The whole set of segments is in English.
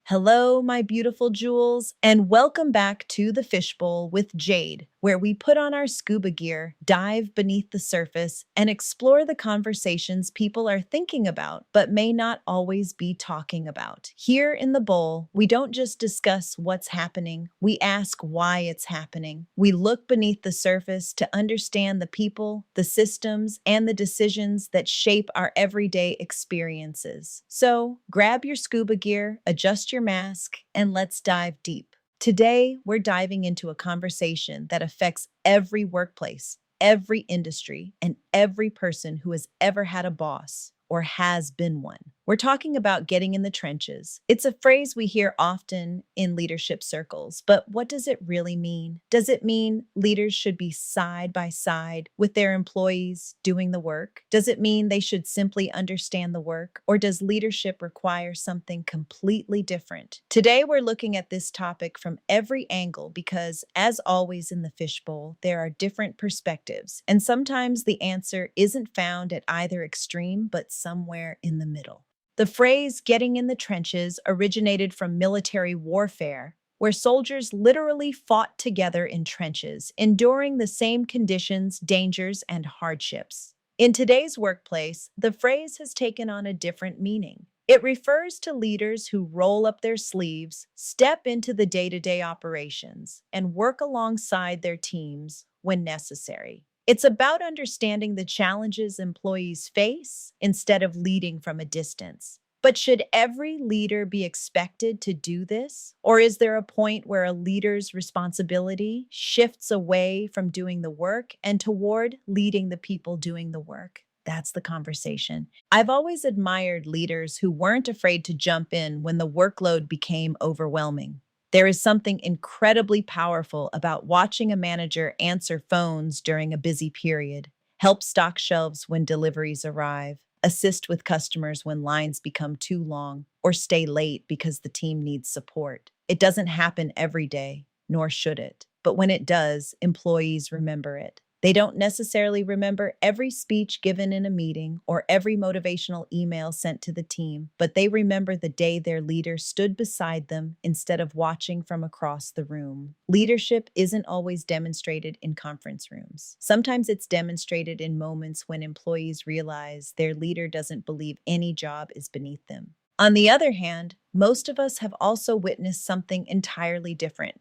Hello, my beautiful jewels, and welcome back to the Fishbowl with Jade, where we put on our scuba gear, dive beneath the surface, and explore the conversations people are thinking about but may not always be talking about. Here in the bowl, we don't just discuss what's happening, we ask why it's happening. We look beneath the surface to understand the people, the systems, and the decisions that shape our everyday experiences. So grab your scuba gear, adjust your mask, and let's dive deep. Today, we're diving into a conversation that affects every workplace, every industry, and every person who has ever had a boss or has been one. We're talking about getting in the trenches. It's a phrase we hear often in leadership circles, but what does it really mean? Does it mean leaders should be side by side with their employees doing the work? Does it mean they should simply understand the work? Or does leadership require something completely different? Today, we're looking at this topic from every angle because, as always in the fishbowl, there are different perspectives, and sometimes the answer isn't found at either extreme, but somewhere in the middle. The phrase getting in the trenches originated from military warfare, where soldiers literally fought together in trenches, enduring the same conditions, dangers, and hardships. In today's workplace, the phrase has taken on a different meaning. It refers to leaders who roll up their sleeves, step into the day-to-day operations, and work alongside their teams when necessary. It's about understanding the challenges employees face instead of leading from a distance. But should every leader be expected to do this? Or is there a point where a leader's responsibility shifts away from doing the work and toward leading the people doing the work? That's the conversation. I've always admired leaders who weren't afraid to jump in when the workload became overwhelming. There is something incredibly powerful about watching a manager answer phones during a busy period, help stock shelves when deliveries arrive, assist with customers when lines become too long, or stay late because the team needs support. It doesn't happen every day, nor should it. But when it does, employees remember it. They don't necessarily remember every speech given in a meeting or every motivational email sent to the team, but they remember the day their leader stood beside them instead of watching from across the room. Leadership isn't always demonstrated in conference rooms. Sometimes it's demonstrated in moments when employees realize their leader doesn't believe any job is beneath them. On the other hand, most of us have also witnessed something entirely different.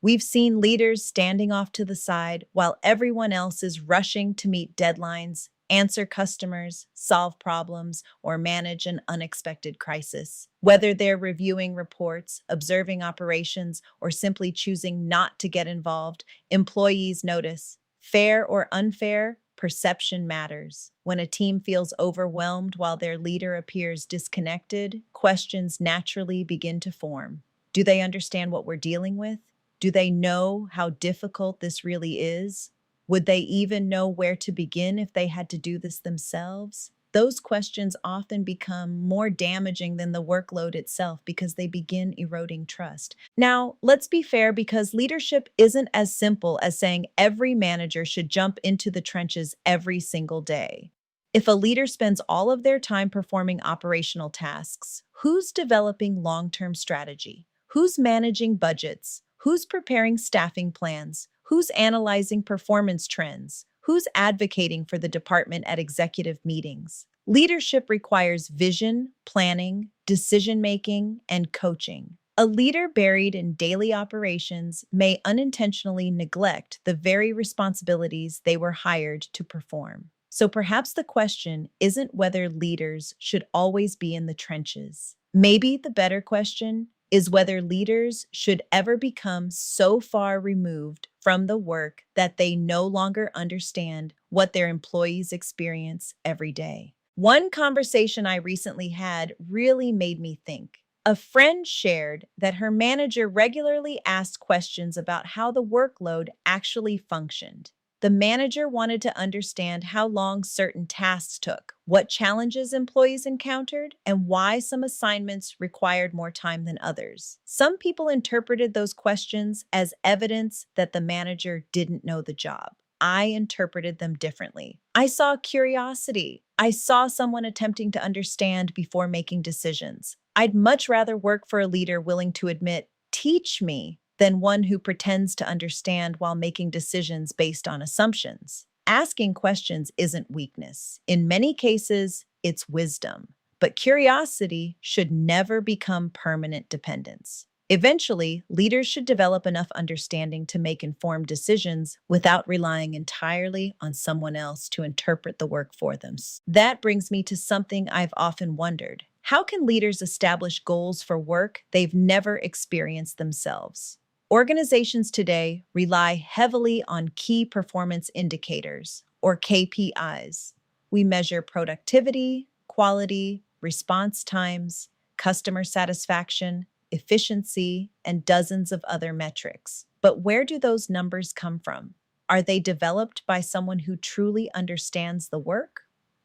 We've seen leaders standing off to the side while everyone else is rushing to meet deadlines, answer customers, solve problems, or manage an unexpected crisis. Whether they're reviewing reports, observing operations, or simply choosing not to get involved, employees notice. Fair or unfair, perception matters. When a team feels overwhelmed while their leader appears disconnected, questions naturally begin to form. Do they understand what we're dealing with? Do they know how difficult this really is? Would they even know where to begin if they had to do this themselves? Those questions often become more damaging than the workload itself because they begin eroding trust. Now, let's be fair because leadership isn't as simple as saying every manager should jump into the trenches every single day. If a leader spends all of their time performing operational tasks, who's developing long-term strategy? Who's managing budgets? Who's preparing staffing plans? Who's analyzing performance trends? Who's advocating for the department at executive meetings? Leadership requires vision, planning, decision-making, and coaching. A leader buried in daily operations may unintentionally neglect the very responsibilities they were hired to perform. So perhaps the question isn't whether leaders should always be in the trenches. Maybe the better question is whether leaders should ever become so far removed from the work that they no longer understand what their employees experience every day. One conversation I recently had really made me think. A friend shared that her manager regularly asked questions about how the workload actually functioned. The manager wanted to understand how long certain tasks took, what challenges employees encountered, and why some assignments required more time than others. Some people interpreted those questions as evidence that the manager didn't know the job. I interpreted them differently. I saw curiosity. I saw someone attempting to understand before making decisions. I'd much rather work for a leader willing to admit, teach me, than one who pretends to understand while making decisions based on assumptions. Asking questions isn't weakness. In many cases, it's wisdom. But curiosity should never become permanent dependence. Eventually, leaders should develop enough understanding to make informed decisions without relying entirely on someone else to interpret the work for them. That brings me to something I've often wondered. How can leaders establish goals for work they've never experienced themselves? Organizations today rely heavily on key performance indicators, or KPIs. We measure productivity, quality, response times, customer satisfaction, efficiency, and dozens of other metrics. But where do those numbers come from? Are they developed by someone who truly understands the work?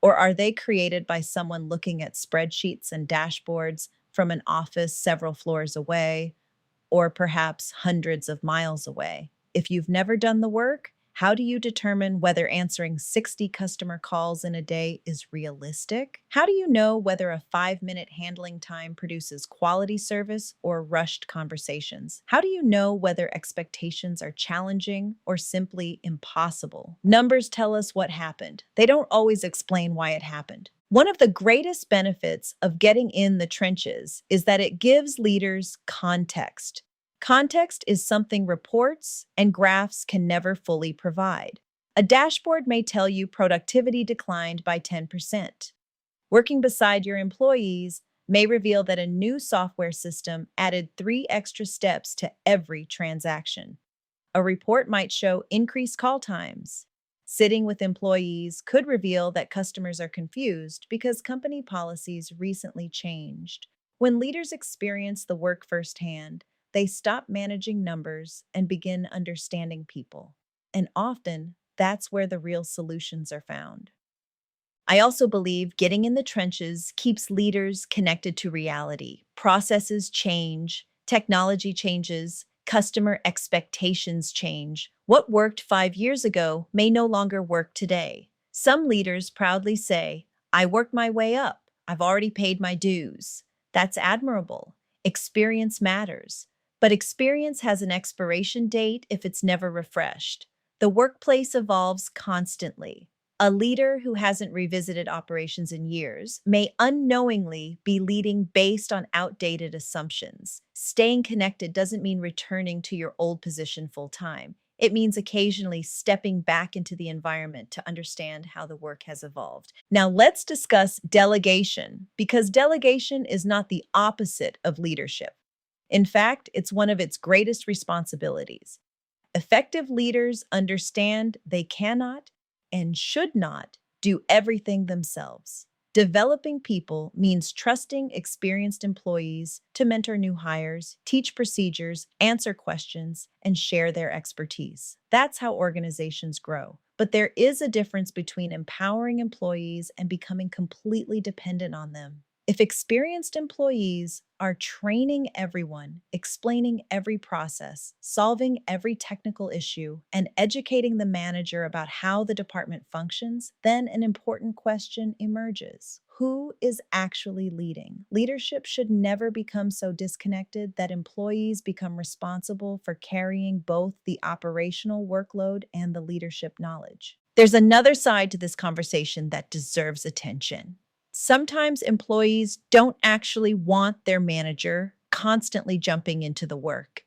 Or are they created by someone looking at spreadsheets and dashboards from an office several floors away, or perhaps hundreds of miles away? If you've never done the work, how do you determine whether answering 60 customer calls in a day is realistic? How do you know whether a 5-minute handling time produces quality service or rushed conversations? How do you know whether expectations are challenging or simply impossible? Numbers tell us what happened. They don't always explain why it happened. One of the greatest benefits of getting in the trenches is that it gives leaders context. Context is something reports and graphs can never fully provide. A dashboard may tell you productivity declined by 10%. Working beside your employees may reveal that a new software system added 3 extra steps to every transaction. A report might show increased call times. Sitting with employees could reveal that customers are confused because company policies recently changed. When leaders experience the work firsthand, they stop managing numbers and begin understanding people. And often, that's where the real solutions are found. I also believe getting in the trenches keeps leaders connected to reality. Processes change, technology changes, customer expectations change. What worked 5 years ago may no longer work today. Some leaders proudly say, I worked my way up. I've already paid my dues. That's admirable. Experience matters. But experience has an expiration date if it's never refreshed. The workplace evolves constantly. A leader who hasn't revisited operations in years may unknowingly be leading based on outdated assumptions. Staying connected doesn't mean returning to your old position full time. It means occasionally stepping back into the environment to understand how the work has evolved. Now, let's discuss delegation, because delegation is not the opposite of leadership. In fact, it's one of its greatest responsibilities. Effective leaders understand they cannot and should not do everything themselves. Developing people means trusting experienced employees to mentor new hires, teach procedures, answer questions, and share their expertise. That's how organizations grow. But there is a difference between empowering employees and becoming completely dependent on them. If experienced employees are training everyone, explaining every process, solving every technical issue, and educating the manager about how the department functions, then an important question emerges. Who is actually leading? Leadership should never become so disconnected that employees become responsible for carrying both the operational workload and the leadership knowledge. There's another side to this conversation that deserves attention. Sometimes employees don't actually want their manager constantly jumping into the work.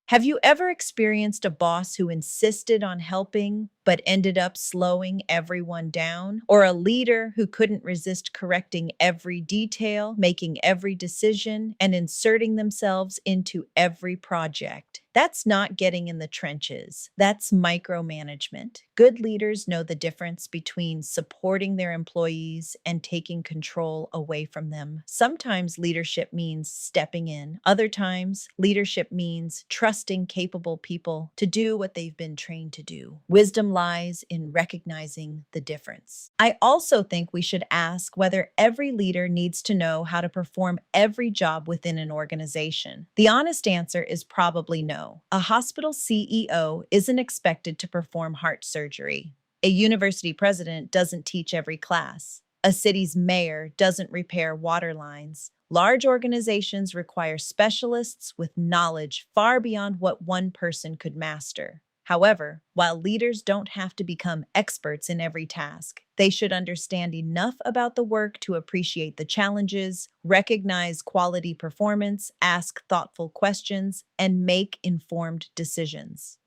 Have you ever experienced a boss who insisted on helping but ended up slowing everyone down? Or a leader who couldn't resist correcting every detail, making every decision, and inserting themselves into every project? That's not getting in the trenches. That's micromanagement. Good leaders know the difference between supporting their employees and taking control away from them. Sometimes leadership means stepping in. Other times, leadership means trusting capable people to do what they've been trained to do. Wisdom lies in recognizing the difference. I also think we should ask whether every leader needs to know how to perform every job within an organization. The honest answer is probably no. A hospital CEO isn't expected to perform heart surgery. A university president doesn't teach every class. A city's mayor doesn't repair water lines. Large organizations require specialists with knowledge far beyond what one person could master. However, while leaders don't have to become experts in every task, they should understand enough about the work to appreciate the challenges, recognize quality performance, ask thoughtful questions, and make informed decisions.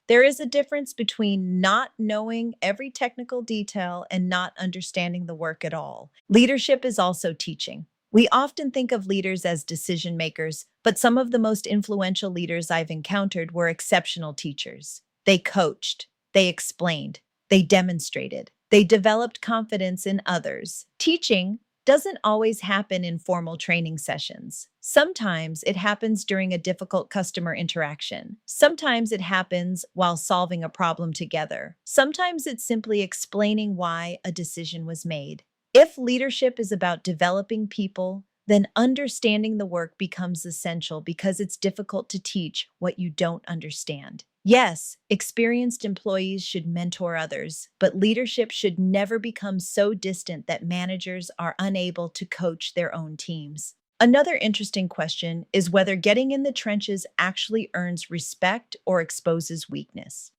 There is a difference between not knowing every technical detail and not understanding the work at all. Leadership is also teaching. We often think of leaders as decision makers, but some of the most influential leaders I've encountered were exceptional teachers. They coached, they explained, they demonstrated, they developed confidence in others. Teaching doesn't always happen in formal training sessions. Sometimes it happens during a difficult customer interaction. Sometimes it happens while solving a problem together. Sometimes it's simply explaining why a decision was made. If leadership is about developing people, then understanding the work becomes essential because it's difficult to teach what you don't understand. Yes, experienced employees should mentor others, but leadership should never become so distant that managers are unable to coach their own teams. Another interesting question is whether getting in the trenches actually earns respect or exposes weakness.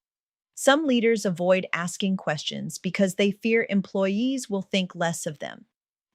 Some leaders avoid asking questions because they fear employees will think less of them.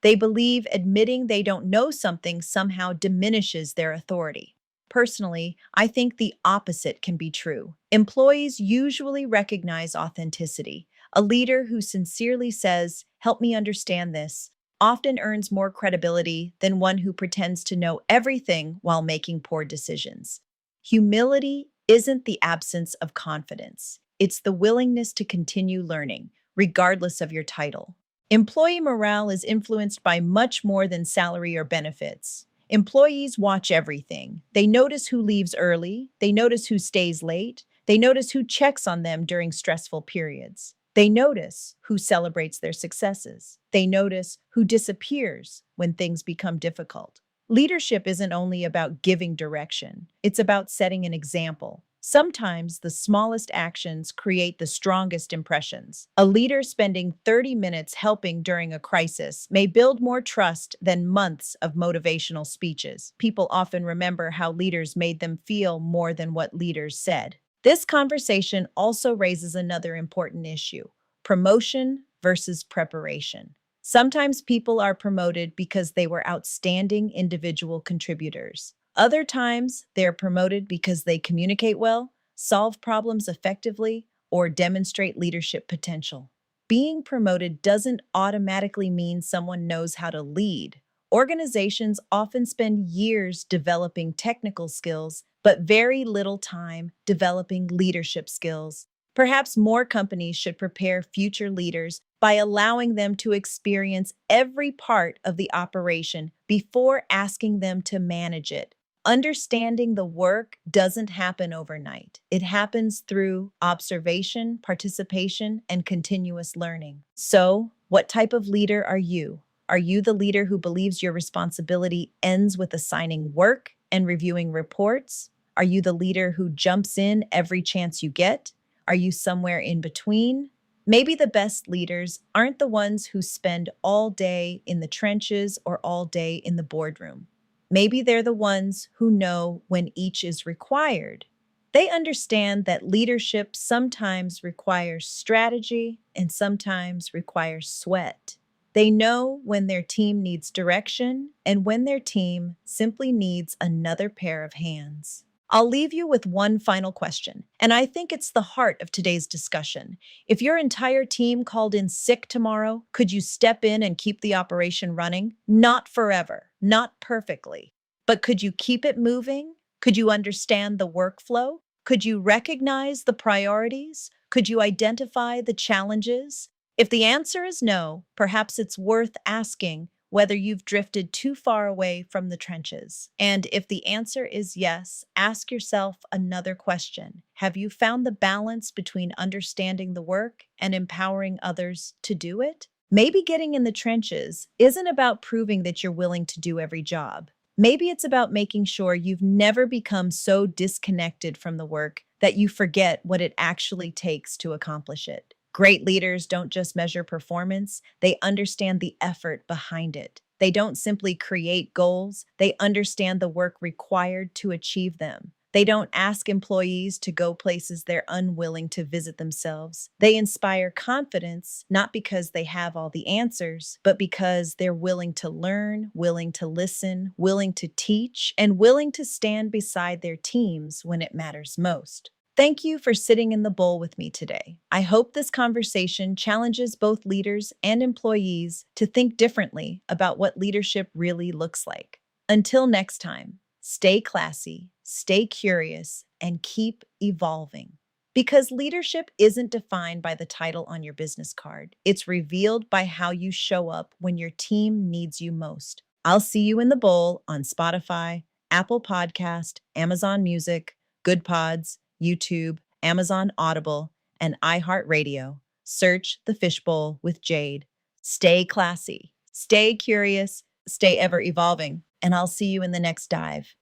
They believe admitting they don't know something somehow diminishes their authority. Personally, I think the opposite can be true. Employees usually recognize authenticity. A leader who sincerely says, "Help me understand this," often earns more credibility than one who pretends to know everything while making poor decisions. Humility isn't the absence of confidence, it's the willingness to continue learning, regardless of your title. Employee morale is influenced by much more than salary or benefits. Employees watch everything. They notice who leaves early, they notice who stays late, they notice who checks on them during stressful periods. They notice who celebrates their successes. They notice who disappears when things become difficult. Leadership isn't only about giving direction, it's about setting an example. Sometimes the smallest actions create the strongest impressions. A leader spending 30 minutes helping during a crisis may build more trust than months of motivational speeches. People often remember how leaders made them feel more than what leaders said. This conversation also raises another important issue: promotion versus preparation. Sometimes people are promoted because they were outstanding individual contributors. Other times, they're promoted because they communicate well, solve problems effectively, or demonstrate leadership potential. Being promoted doesn't automatically mean someone knows how to lead. Organizations often spend years developing technical skills, but very little time developing leadership skills. Perhaps more companies should prepare future leaders by allowing them to experience every part of the operation before asking them to manage it. Understanding the work doesn't happen overnight. It happens through observation, participation, and continuous learning. So, what type of leader are you? Are you the leader who believes your responsibility ends with assigning work and reviewing reports? Are you the leader who jumps in every chance you get? Are you somewhere in between? Maybe the best leaders aren't the ones who spend all day in the trenches or all day in the boardroom. Maybe they're the ones who know when each is required. They understand that leadership sometimes requires strategy and sometimes requires sweat. They know when their team needs direction and when their team simply needs another pair of hands. I'll leave you with one final question, and I think it's the heart of today's discussion. If your entire team called in sick tomorrow, could you step in and keep the operation running? Not forever, not perfectly, but could you keep it moving? Could you understand the workflow? Could you recognize the priorities? Could you identify the challenges? If the answer is no, perhaps it's worth asking whether you've drifted too far away from the trenches. And if the answer is yes, ask yourself another question. Have you found the balance between understanding the work and empowering others to do it? Maybe getting in the trenches isn't about proving that you're willing to do every job. Maybe it's about making sure you've never become so disconnected from the work that you forget what it actually takes to accomplish it. Great leaders don't just measure performance, they understand the effort behind it. They don't simply create goals, they understand the work required to achieve them. They don't ask employees to go places they're unwilling to visit themselves. They inspire confidence not because they have all the answers, but because they're willing to learn, willing to listen, willing to teach, and willing to stand beside their teams when it matters most. Thank you for sitting in the bowl with me today. I hope this conversation challenges both leaders and employees to think differently about what leadership really looks like. Until next time, stay classy, stay curious, and keep evolving. Because leadership isn't defined by the title on your business card, it's revealed by how you show up when your team needs you most. I'll see you in the bowl on Spotify, Apple Podcast, Amazon Music, Good Pods, YouTube, Amazon Audible, and iHeartRadio. Search The Fishbowl with Jade. Stay classy, stay curious, stay ever evolving, and I'll see you in the next dive.